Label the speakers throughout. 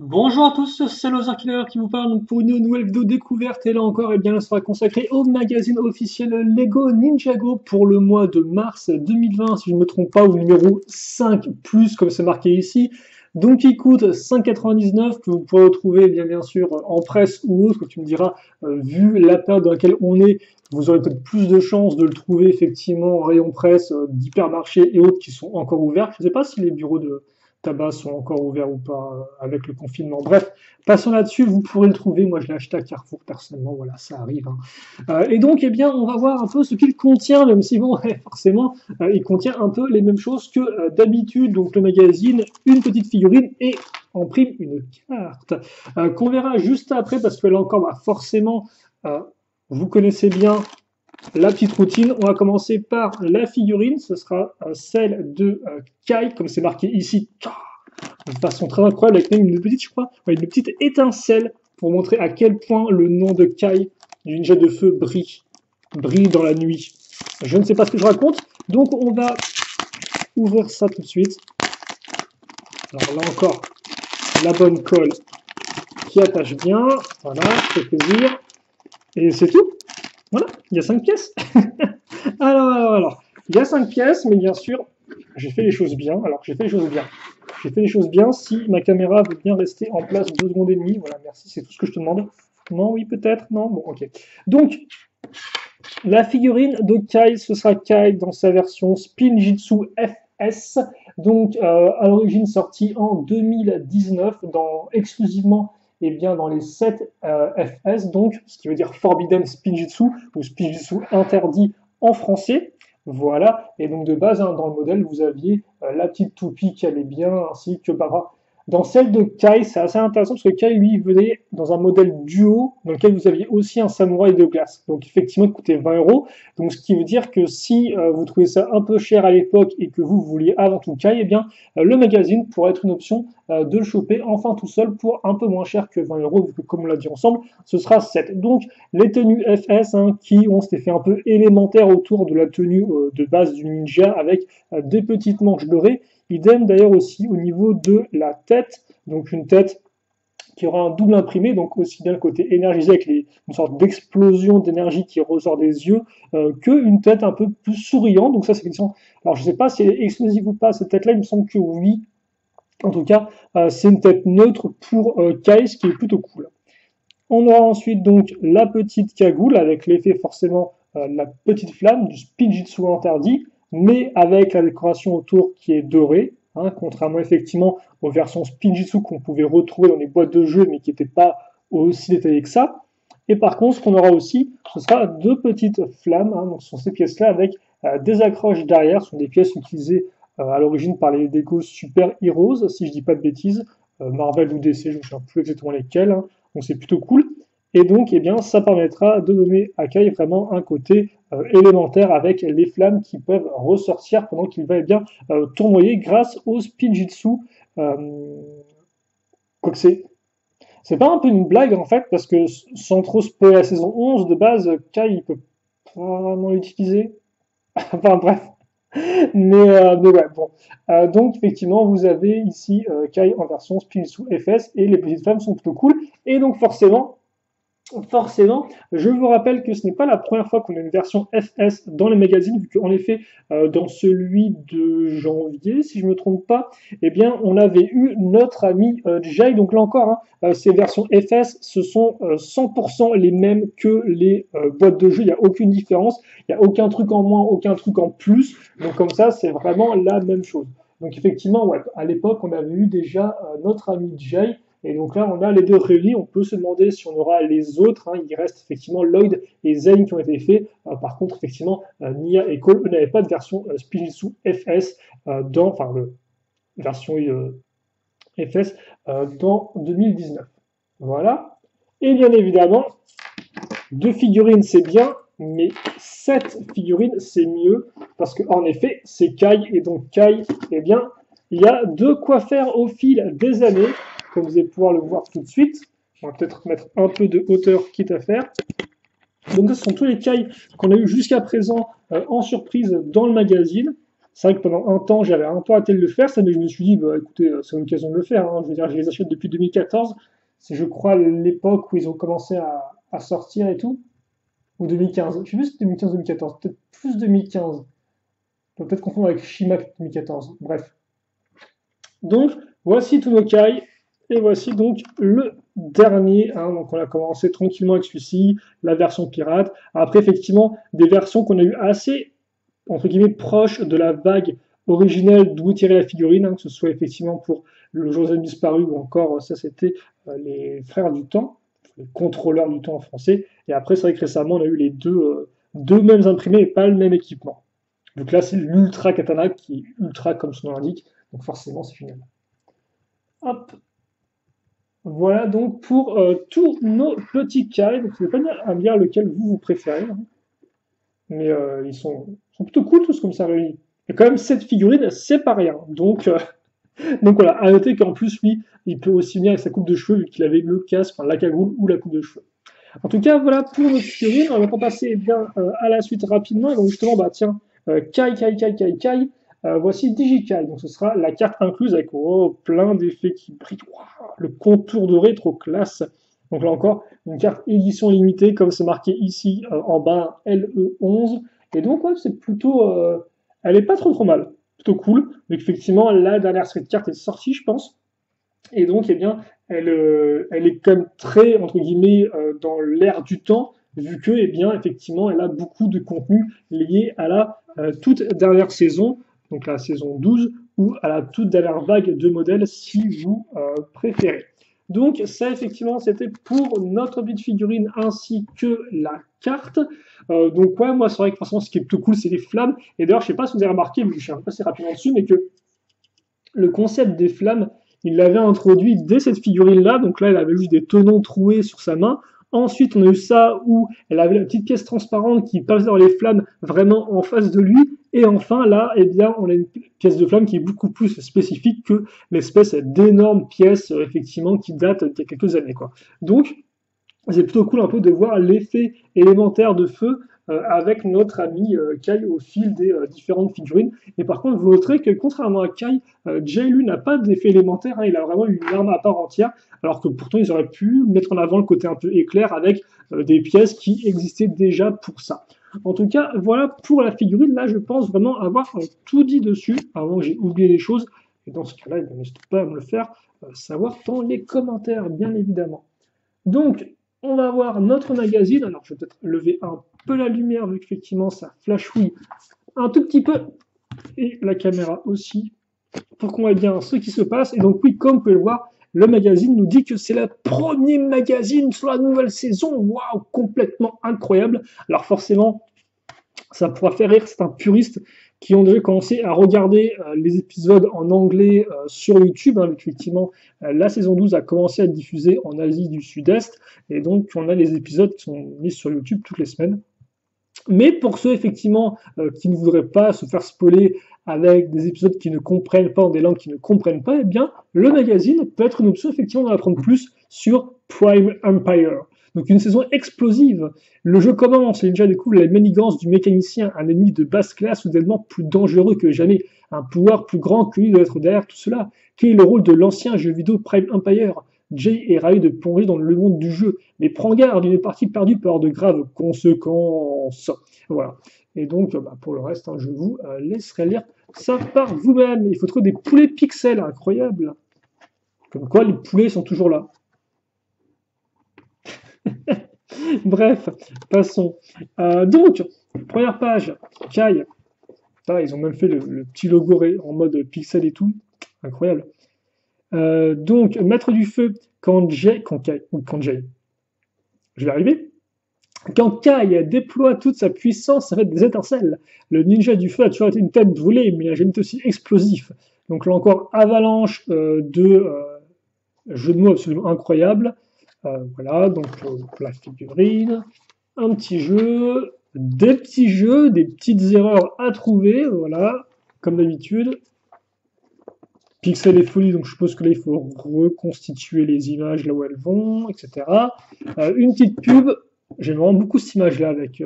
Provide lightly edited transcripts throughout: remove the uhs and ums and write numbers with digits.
Speaker 1: Bonjour à tous, c'est Loser Killer qui vous parle pour une nouvelle vidéo découverte et là encore, eh bien, elle sera consacrée au magazine officiel Lego Ninjago pour le mois de mars 2020, si je ne me trompe pas, au numéro 5+, comme c'est marqué ici. Donc il coûte 5,99 que vous pourrez retrouver bien sûr en presse ou autre, tu me diras, vu la période dans laquelle on est, vous aurez peut-être plus de chances de le trouver effectivement en rayon presse, d'hypermarchés et autres qui sont encore ouverts. Je ne sais pas si les bureaux de tabac sont encore ouverts ou pas avec le confinement. Bref, passons là-dessus, vous pourrez le trouver. Moi, je l'ai acheté à Carrefour personnellement, voilà, ça arrive. Hein. Et donc, eh bien, on va voir un peu ce qu'il contient, même si, bon, forcément, il contient un peu les mêmes choses que d'habitude. Donc, le magazine, une petite figurine et en prime une carte qu'on verra juste après parce que là encore, bah, forcément, euh, vous connaissez bien la petite routine. On va commencer par la figurine, ce sera celle de Kai, comme c'est marqué ici, de façon très incroyable, avec même une petite, je crois, une petite étincelle pour montrer à quel point le nom de Kai, du ninja de feu, brille dans la nuit. Je ne sais pas ce que je raconte, donc on va ouvrir ça tout de suite. Alors là encore, la bonne colle qui attache bien, voilà, ça fait plaisir. Et c'est tout. Voilà, il y a 5 pièces. Alors, il y a 5 pièces, mais bien sûr, j'ai fait les choses bien. Alors, j'ai fait les choses bien. J'ai fait les choses bien si ma caméra veut bien rester en place 2 secondes et demie. Voilà, merci, c'est tout ce que je te demande. Non, oui, peut-être, non, bon, ok. Donc, la figurine de Kai, ce sera Kai dans sa version Spinjitzu FS, donc à l'origine sortie en 2019, exclusivement et bien dans les 7 FS, donc ce qui veut dire Forbidden Spinjitzu ou Spinjitzu interdit en français. Voilà, et donc de base, hein, dans le modèle, vous aviez la petite toupie qui allait bien, ainsi que Bara. Dans celle de Kai, c'est assez intéressant parce que Kai, lui, venait dans un modèle duo dans lequel vous aviez aussi un samouraï de glace. Donc effectivement, il coûtait 20 euros. Donc ce qui veut dire que si vous trouvez ça un peu cher à l'époque et que vous vouliez avant tout Kai, eh bien le magazine pourrait être une option de le choper enfin tout seul pour un peu moins cher que 20 euros, vu que comme on l'a dit ensemble, ce sera 7. Donc les tenues FS hein, qui ont cet effet un peu élémentaire autour de la tenue de base du ninja avec des petites manches dorées. Idem d'ailleurs aussi au niveau de la tête, donc une tête qui aura un double imprimé, donc aussi bien le côté énergisé avec une sorte d'explosion d'énergie qui ressort des yeux, qu'une tête un peu plus souriante. Donc ça c'est question. Alors je ne sais pas si elle est exclusive ou pas cette tête-là, il me semble que oui. En tout cas, c'est une tête neutre pour Kai, ce qui est plutôt cool. On aura ensuite donc la petite cagoule avec l'effet forcément de la petite flamme du Spinjitzu interdit, mais avec la décoration autour qui est dorée, hein, contrairement effectivement aux versions Spinjitzu qu'on pouvait retrouver dans les boîtes de jeux mais qui n'étaient pas aussi détaillées que ça. Et par contre, ce qu'on aura aussi, ce sera deux petites flammes, hein, donc ce sont ces pièces-là avec des accroches derrière, ce sont des pièces utilisées à l'origine par les Lego Super Heroes, si je dis pas de bêtises, Marvel ou DC, je ne me souviens plus exactement lesquels, hein, donc c'est plutôt cool. Et donc, eh bien, ça permettra de donner à Kai vraiment un côté élémentaire avec les flammes qui peuvent ressortir pendant qu'il va eh bien tournoyer grâce au Spinjitzu. Euh, Quoique c'est pas un peu une blague en fait, parce que sans trop spoiler la saison 11, de base, Kai il peut pas vraiment l'utiliser. Enfin bref. Mais ouais, bon. Donc effectivement, vous avez ici Kai en version Spinjitzu FS et les petites flammes sont plutôt cool. Et donc forcément, je vous rappelle que ce n'est pas la première fois qu'on a une version FS dans les magazines, vu qu'en effet, dans celui de janvier, si je ne me trompe pas, eh bien, on avait eu notre ami Jay. Donc là encore, hein, ces versions FS, ce sont 100% les mêmes que les boîtes de jeu. Il n'y a aucune différence. Il n'y a aucun truc en moins, aucun truc en plus. Donc comme ça, c'est vraiment la même chose. Donc effectivement, ouais, à l'époque, on avait eu déjà notre ami Jay. Et donc là, on a les deux réunis. On peut se demander si on aura les autres. Hein. Il reste effectivement Lloyd et Zane qui ont été faits. Par contre, effectivement, Nia et Cole, eux n'avaient pas de version Spinjitzu FS enfin, version FS dans 2019. Voilà. Et bien évidemment, deux figurines, c'est bien, mais 7 figurines, c'est mieux, parce qu'en effet, c'est Kai, et donc Kai, eh bien, il y a de quoi faire au fil des années, comme vous allez pouvoir le voir tout de suite. On va peut-être mettre un peu de hauteur, quitte à faire. Donc ce sont tous les Kai qu'on a eu jusqu'à présent en surprise dans le magazine. c'est vrai que pendant un temps, j'avais un peu arrêté de le faire, ça, mais je me suis dit, bah, écoutez, c'est l'occasion de le faire, hein. Je veux dire, je les achète depuis 2014. C'est, je crois, l'époque où ils ont commencé à sortir et tout. Ou 2015. Je sais plus si c'était 2015-2014. Peut-être plus 2015. On peut peut-être confondre avec Shimak 2014. Bref. Donc, voici tous nos cailles. Et voici donc le dernier. Hein. Donc, on a commencé tranquillement avec celui-ci, la version pirate. Après, effectivement, des versions qu'on a eu assez, entre guillemets, proches de la vague originelle d'où tirait la figurine, hein, que ce soit effectivement pour le Joseph disparu ou encore, ça c'était les frères du temps, les contrôleurs du temps en français. Et après, c'est vrai que récemment, on a eu les deux mêmes imprimés et pas le même équipement. Donc là, c'est l'Ultra Katana qui est ultra comme son nom l'indique. Donc forcément, c'est final. Hop. Voilà donc pour tous nos petits carrés. Donc, je ne vais pas à me dire lequel vous préférez, hein. Mais ils sont plutôt cool tous comme ça réunis. Et quand même, cette figurine, c'est pas rien. Donc voilà, à noter qu'en plus, lui, il peut aussi venir avec sa coupe de cheveux, vu qu'il avait le casque, enfin la cagoule ou la coupe de cheveux. En tout cas, voilà pour notre figurine. On va passer à la suite rapidement. Donc justement, bah tiens, Kai. Voici Digikai. Donc ce sera la carte incluse avec plein d'effets qui brillent. Wow, le contour doré, trop classe. Donc là encore, une carte édition limitée, comme c'est marqué ici en bas, LE11. Et donc, ouais, c'est plutôt. Elle est pas trop mal. Plutôt cool. Mais effectivement, la dernière série de cartes est sortie, je pense. Et donc, eh bien, elle est quand même très, entre guillemets, dans l'air du temps, vu que, eh bien, effectivement, elle a beaucoup de contenu lié à la toute dernière saison, donc la saison 12, ou à la toute dernière vague de modèles, si vous préférez. Donc, ça, effectivement, c'était pour notre petite figurine ainsi que la carte. Donc, ouais, moi, c'est vrai que forcément, ce qui est plutôt cool, c'est les flammes. Et d'ailleurs, je sais pas si vous avez remarqué, mais je suis passé rapidement dessus, mais que le concept des flammes, il l'avait introduit dès cette figurine-là. Donc là, elle avait juste des tenons troués sur sa main. Ensuite, on a eu ça où elle avait la petite pièce transparente qui passe dans les flammes vraiment en face de lui. Et enfin, là, eh bien, on a une pièce de flamme qui est beaucoup plus spécifique que l'espèce d'énorme pièce, effectivement, qui date d'il y a quelques années, quoi. Donc, c'est plutôt cool un peu de voir l'effet élémentaire de feu avec notre ami Kai au fil des différentes figurines. Et par contre, vous noterez que contrairement à Kai, Jay lui n'a pas d'effet élémentaire, hein, il a vraiment une arme à part entière, alors que pourtant ils auraient pu mettre en avant le côté un peu éclair avec des pièces qui existaient déjà pour ça. En tout cas, voilà pour la figurine. Là, je pense vraiment avoir tout dit dessus, avant que j'ai oublié les choses. Et dans ce cas-là, n'hésitez pas à me le faire savoir dans les commentaires, bien évidemment. Donc, on va voir notre magazine. Alors, je vais peut-être lever un peu la lumière, vu qu'effectivement, ça flashouille un tout petit peu. Et la caméra aussi, pour qu'on voit bien ce qui se passe. Et donc, oui, comme vous pouvez le voir, le magazine nous dit que c'est le premier magazine sur la nouvelle saison. Waouh, complètement incroyable. Alors, forcément, ça pourra faire rire certains puristes qui ont déjà commencé à regarder les épisodes en anglais sur YouTube. Hein, effectivement, la saison 12 a commencé à être diffusée en Asie du Sud-Est, et donc on a les épisodes qui sont mis sur YouTube toutes les semaines. Mais pour ceux effectivement qui ne voudraient pas se faire spoiler avec des épisodes qui ne comprennent pas, en des langues qui ne comprennent pas, eh bien, le magazine peut être une option effectivement d'en apprendre plus sur Prime Empire. Donc une saison explosive. Le jeu commence, les ninjas découvrent la manigance du mécanicien, un ennemi de basse classe soudainement plus dangereux que jamais, un pouvoir plus grand que lui doit être derrière tout cela. Quel est le rôle de l'ancien jeu vidéo Prime Empire? Jay est ravi de plonger dans le monde du jeu, mais prend garde, une partie perdue peut avoir de graves conséquences. Voilà. Et donc, pour le reste, hein, je vous laisserai lire ça par vous-même. Il faut trouver des poulets pixels, incroyable. Comme quoi, les poulets sont toujours là. Bref, passons. Donc, première page, Kai. Ah, ils ont même fait le petit logo en mode pixel et tout. Incroyable. Donc, maître du feu, quand Jay, je vais arriver. Quand Kai déploie toute sa puissance, ça fait des étincelles. Le ninja du feu a toujours été une tête brûlée, mais il a jamais été aussi explosif. Donc là encore, avalanche de jeux de mots absolument incroyables. Voilà, donc la figurine, un petit jeu, des petits jeux, des petites erreurs à trouver, voilà, comme d'habitude. Pixel et folie, donc je suppose que là il faut reconstituer les images là où elles vont, etc. Une petite pub, j'aime vraiment beaucoup cette image là avec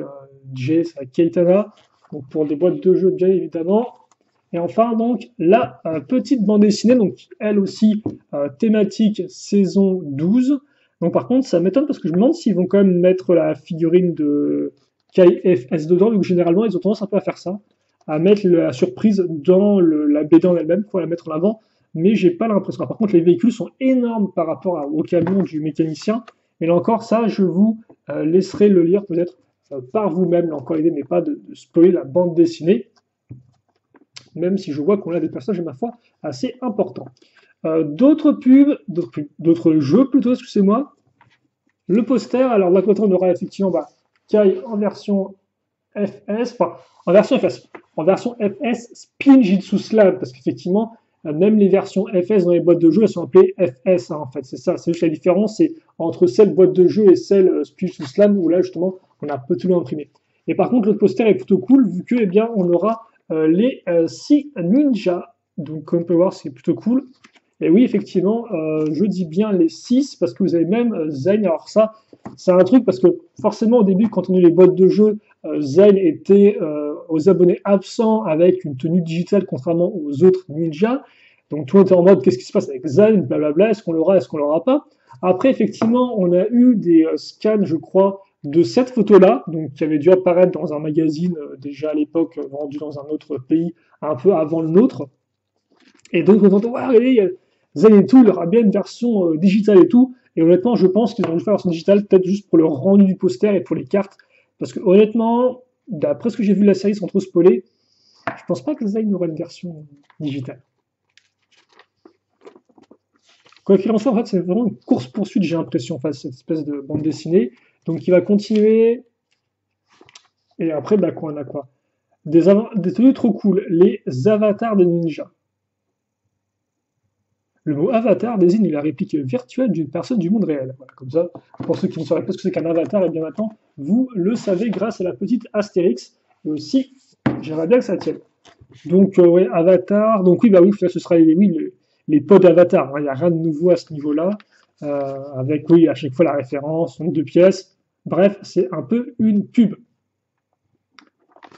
Speaker 1: Jay, c'est la Keitana, donc pour des boîtes de jeux bien évidemment. Et enfin, donc, la petite bande dessinée, donc elle aussi thématique saison 12. Donc par contre, ça m'étonne parce que je me demande s'ils vont quand même mettre la figurine de KFS dedans, donc généralement, ils ont tendance un peu à faire ça, à mettre la surprise dans la BD en elle-même, pour la mettre en avant, mais j'ai pas l'impression. Par contre, les véhicules sont énormes par rapport au camion du mécanicien, mais là encore, ça, je vous laisserai le lire peut-être par vous-même. Là encore, l'idée n'est pas de spoiler la bande dessinée, même si je vois qu'on a des personnages, ma foi, assez importants. D'autres jeux plutôt, excusez-moi. Le poster, alors d'un côté, on aura effectivement Kai en version FS, enfin, en version FS Spinjitzu Slam, parce qu'effectivement, même les versions FS dans les boîtes de jeu, elles sont appelées FS, hein, en fait, c'est ça, c'est juste la différence, c'est entre celle boîte de jeu et celle Spinjitzu Slam, où là, justement, on a un peu tout imprimé. Et par contre, le poster est plutôt cool, vu que, eh bien, on aura les 6 ninjas, donc comme on peut voir, c'est plutôt cool. Et oui, effectivement, je dis bien les 6 parce que vous avez même Zen. Alors ça, c'est un truc parce que forcément au début, quand on a eu les boîtes de jeu, Zen était aux abonnés absents avec une tenue digitale contrairement aux autres ninjas. Donc tout le monde était en mode qu'est-ce qui se passe avec Zen, blablabla, est-ce qu'on l'aura, est-ce qu'on l'aura pas. Après, effectivement, on a eu des scans, je crois, de cette photo-là, donc qui avait dû apparaître dans un magazine déjà à l'époque vendu dans un autre pays, un peu avant le nôtre. Et donc on entend, ouais, regardez, Zen et tout, il y aura bien une version digitale et tout. Et honnêtement, je pense qu'ils ont dû faire la version digitale peut-être juste pour le rendu du poster et pour les cartes. Parce que honnêtement, d'après ce que j'ai vu de la série sans trop spoiler, je pense pas que Zen aura une version digitale. Quoi qu'il en soit, en fait, c'est vraiment une course-poursuite, j'ai l'impression, face à cette espèce de bande dessinée. Donc il va continuer. Et après, quoi, on a quoi? Des tenues trop cool. Les avatars de ninja. Le mot avatar désigne la réplique virtuelle d'une personne du monde réel. Voilà, comme ça, pour ceux qui ne sauraient pas ce que c'est qu'un avatar, et bien maintenant, vous le savez grâce à la petite Astérix. Et aussi, j'aimerais bien que ça tienne. Donc, ouais, avatar. Donc, oui, oui, là, ce sera les pods avatar. Hein, il n'y a rien de nouveau à ce niveau-là. Avec, oui, à chaque fois la référence, nombre de pièces. Bref, c'est un peu une pub.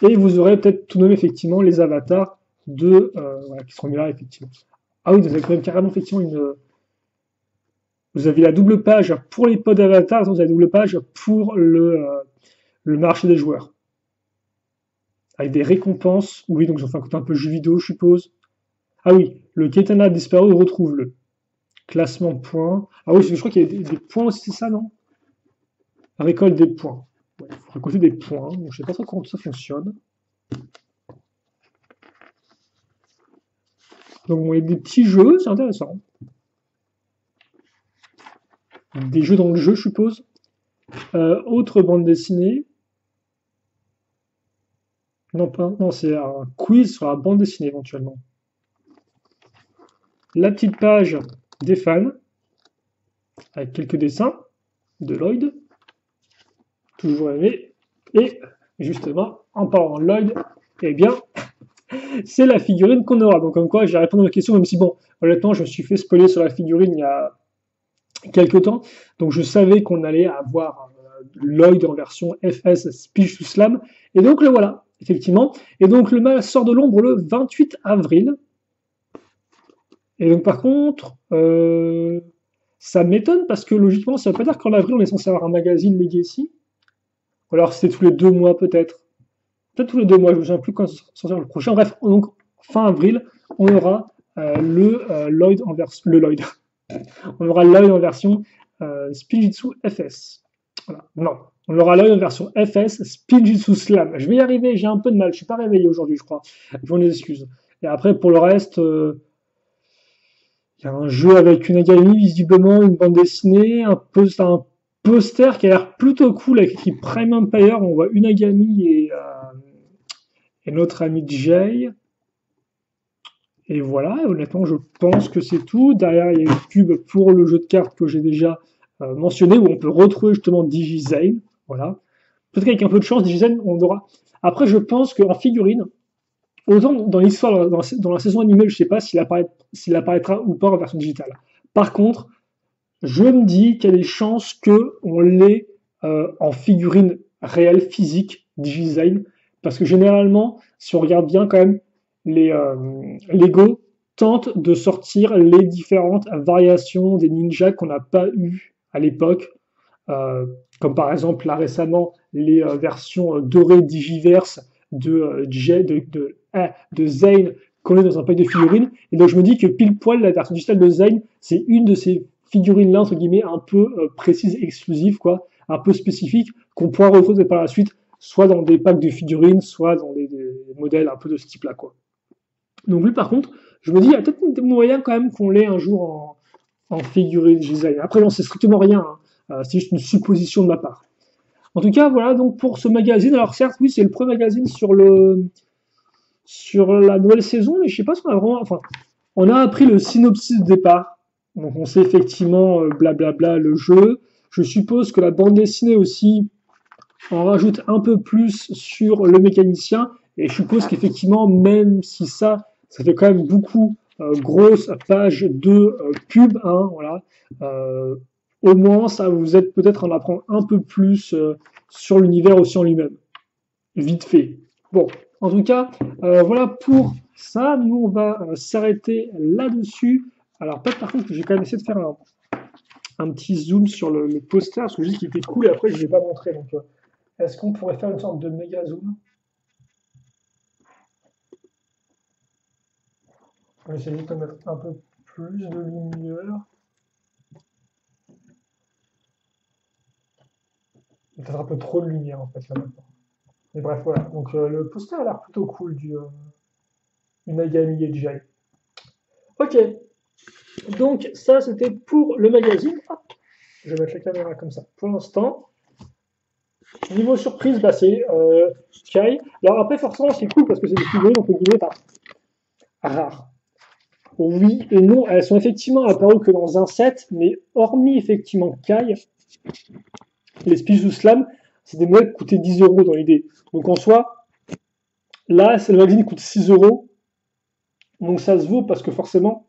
Speaker 1: Et vous aurez peut-être tout nommé, effectivement, les avatars qui seront mis là, effectivement. Ah oui, vous avez quand même carrément effectivement Vous avez la double page pour les pods avatars, vous avez la double page pour le marché des joueurs. Avec des récompenses. Oui, donc j'en fais un peu jeu vidéo, je suppose. Ah oui, le Ketana disparu, retrouve-le. Classement de points. Ah oui, je crois qu'il y a des points aussi, c'est ça, non? Récolte des points. Il faut récolter des points. Donc, je ne sais pas trop comment ça fonctionne. Donc, il y a des petits jeux, c'est intéressant. Des jeux dans le jeu, je suppose. Autre bande dessinée. Non, c'est un quiz sur la bande dessinée éventuellement. La petite page des fans, avec quelques dessins de Lloyd, toujours aimé. Et justement, en parlant de Lloyd, eh bien, c'est la figurine qu'on aura. Donc comme quoi, j'ai répondu à la question, même si bon, honnêtement, je me suis fait spoiler sur la figurine il y a quelques temps, donc je savais qu'on allait avoir Lloyd en version FS Speech to Slam, et donc le voilà, effectivement. Et donc le mal sort de l'ombre le 28 avril. Et donc par contre, ça m'étonne parce que logiquement, ça veut pas dire qu'en avril on est censé avoir un magazine Legacy. Ou alors c'était tous les 2 mois peut-être. Peut-être tous les 2 mois, je ne me souviens plus quand c'est censé le prochain. Bref, donc fin avril, on aura Lloyd en version. Le Lloyd. On aura Lloyd en version Spinjitzu FS. Voilà. Non, on aura Lloyd en version FS Spinjitzu Slam. Je vais y arriver, j'ai un peu de mal, je suis pas réveillé aujourd'hui, je crois. Je vous en excuse. Et après, pour le reste, il y a un jeu avec une Agami, visiblement, une bande dessinée, un poster qui a l'air plutôt cool avec écrit Prime Empire. On voit une Agami et notre ami Jay. Et voilà, honnêtement, je pense que c'est tout. Derrière, il y a une pub pour le jeu de cartes que j'ai déjà mentionné, où on peut retrouver justement DigiZane. Voilà. Peut-être qu'avec un peu de chance, DigiZane, on aura. Après, je pense qu'en figurine, autant dans l'histoire, dans la saison animée, je ne sais pas s'il apparaîtra ou pas en version digitale. Par contre, je me dis qu'il y a des chances qu'on l'ait en figurine réelle, physique, DigiZane, parce que généralement, si on regarde bien quand même, Lego tentent de sortir les différentes variations des ninjas qu'on n'a pas eu à l'époque, euh, comme par exemple là récemment les versions dorées Digiverse de Zane collées dans un pack de figurines. Et donc je me dis que pile poil la version digitale de Zane, c'est une de ces figurines là entre guillemets un peu précises, exclusives quoi, un peu spécifiques qu'on pourra retrouver par la suite, soit dans des packs de figurines, soit dans des modèles un peu de ce type là quoi. Donc lui par contre, je me dis il y a peut-être moyen quand même qu'on l'ait un jour en figurine design. Après j'en sais strictement rien, hein. C'est juste une supposition de ma part. En tout cas, voilà donc pour ce magazine. Alors certes, oui, c'est le premier magazine sur la nouvelle saison, mais je sais pas si on a vraiment. Enfin, on a appris le synopsis de départ. Donc on sait effectivement blablabla le jeu. Je suppose que la bande dessinée aussi en rajoute un peu plus sur le mécanicien. Et je suppose qu'effectivement, même si ça fait quand même beaucoup grosse page de pub, hein, voilà. Euh, Au moins, ça vous aide peut-être à en apprendre un peu plus sur l'univers aussi en lui-même. Vite fait. Bon, en tout cas, voilà pour ça. Nous, on va s'arrêter là-dessus. Alors, peut-être par contre que j'ai quand même essayé de faire un petit zoom sur le poster, parce que je dis qu'il était cool et après, je ne l'ai pas montré. Donc, est-ce qu'on pourrait faire une sorte de méga zoom? On va essayer de mettre un peu plus de lumière. Peut-être un peu trop de lumière en fait là maintenant. Mais bref, voilà. Donc le poster a l'air plutôt cool du Nagami et Jai. Ok, donc ça c'était pour le magazine. Hop, je vais mettre la caméra comme ça. Pour l'instant, niveau surprise, bah, c'est Kai. Alors après, forcément, c'est cool parce que c'est des figurines entre guillemets rares. Oui et non, elles sont effectivement apparues que dans un set, mais hormis effectivement Kai, les Spijou Slam, c'est des modèles qui coûtaient 10 € dans l'idée. Donc en soi, là, c'est le magazine qui coûte 6 €. Donc ça se vaut parce que forcément,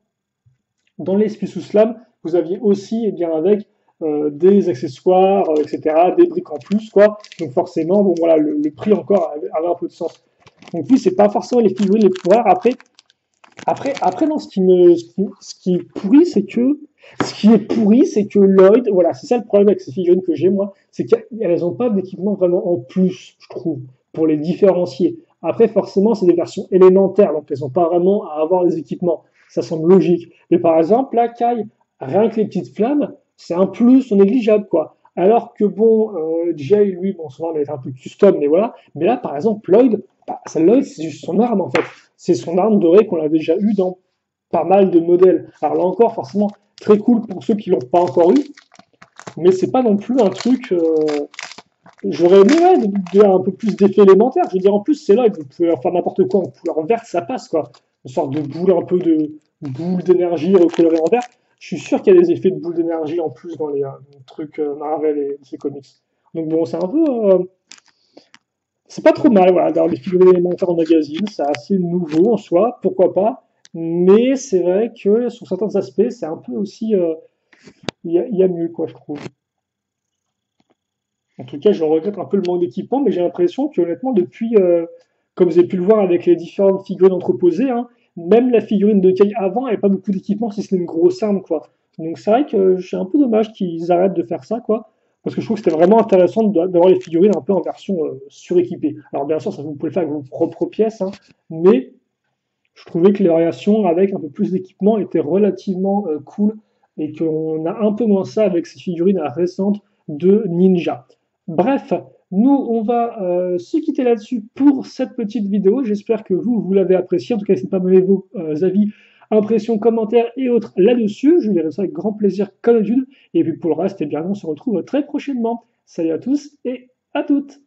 Speaker 1: dans les Spijou Slam, vous aviez aussi, et bien avec, des accessoires, etc., des briques en plus, quoi. Donc forcément, bon voilà, le prix encore avait un peu de sens. Donc oui, c'est pas forcément les figurines les plus rares. Après, non, ce qui est pourri, c'est que Lloyd, voilà, c'est ça le problème avec ces figurines que j'ai moi, c'est qu'elles n'ont pas d'équipement vraiment en plus, je trouve, pour les différencier. Après, forcément, c'est des versions élémentaires, donc elles n'ont pas vraiment à avoir des équipements. Ça semble logique. Mais par exemple, là, Kai, rien que les petites flammes, c'est un plus non négligeable, quoi. Alors que bon, Jay, lui, bon, souvent, il est un peu custom, mais voilà. Mais là, par exemple, Lloyd, bah, Lloyd, c'est juste son arme, en fait. C'est son arme dorée qu'on a déjà eu dans pas mal de modèles. Alors là encore, forcément, très cool pour ceux qui l'ont pas encore eu, mais c'est pas non plus un truc. J'aurais aimé un peu plus d'effets élémentaires. Je veux dire, en plus, c'est là, vous pouvez en faire n'importe quoi en couleur verte, ça passe quoi. Une sorte de boule, un peu de boule d'énergie recolorée en vert. Je suis sûr qu'il y a des effets de boule d'énergie en plus dans les trucs Marvel et ces comics. Donc bon, c'est un peu. C'est pas trop mal, voilà, d'avoir des figurines élémentaires en magazine, c'est assez nouveau en soi, pourquoi pas. Mais c'est vrai que sur certains aspects, c'est un peu aussi. Il y a mieux, quoi, je trouve. En tout cas, je regrette un peu le manque d'équipement, mais j'ai l'impression que honnêtement, depuis, comme vous avez pu le voir avec les différentes figurines entreposées, hein, même la figurine de Kai avant n'avait pas beaucoup d'équipement, si ce n'est une grosse arme, quoi. Donc c'est vrai que c'est un peu dommage qu'ils arrêtent de faire ça, quoi. Parce que je trouve que c'était vraiment intéressant d'avoir les figurines un peu en version suréquipée. Alors bien sûr, ça vous pouvez le faire avec vos propres pièces, hein, mais je trouvais que les variations avec un peu plus d'équipement étaient relativement cool et qu'on a un peu moins ça avec ces figurines récentes de Ninja. Bref, nous, on va se quitter là-dessus pour cette petite vidéo. J'espère que vous l'avez apprécié. En tout cas, n'hésitez pas à me donner vos avis, impressions, commentaires et autres là-dessus. Je verrai ça avec grand plaisir comme d'habitude. Et puis pour le reste, eh bien, on se retrouve très prochainement. Salut à tous et à toutes.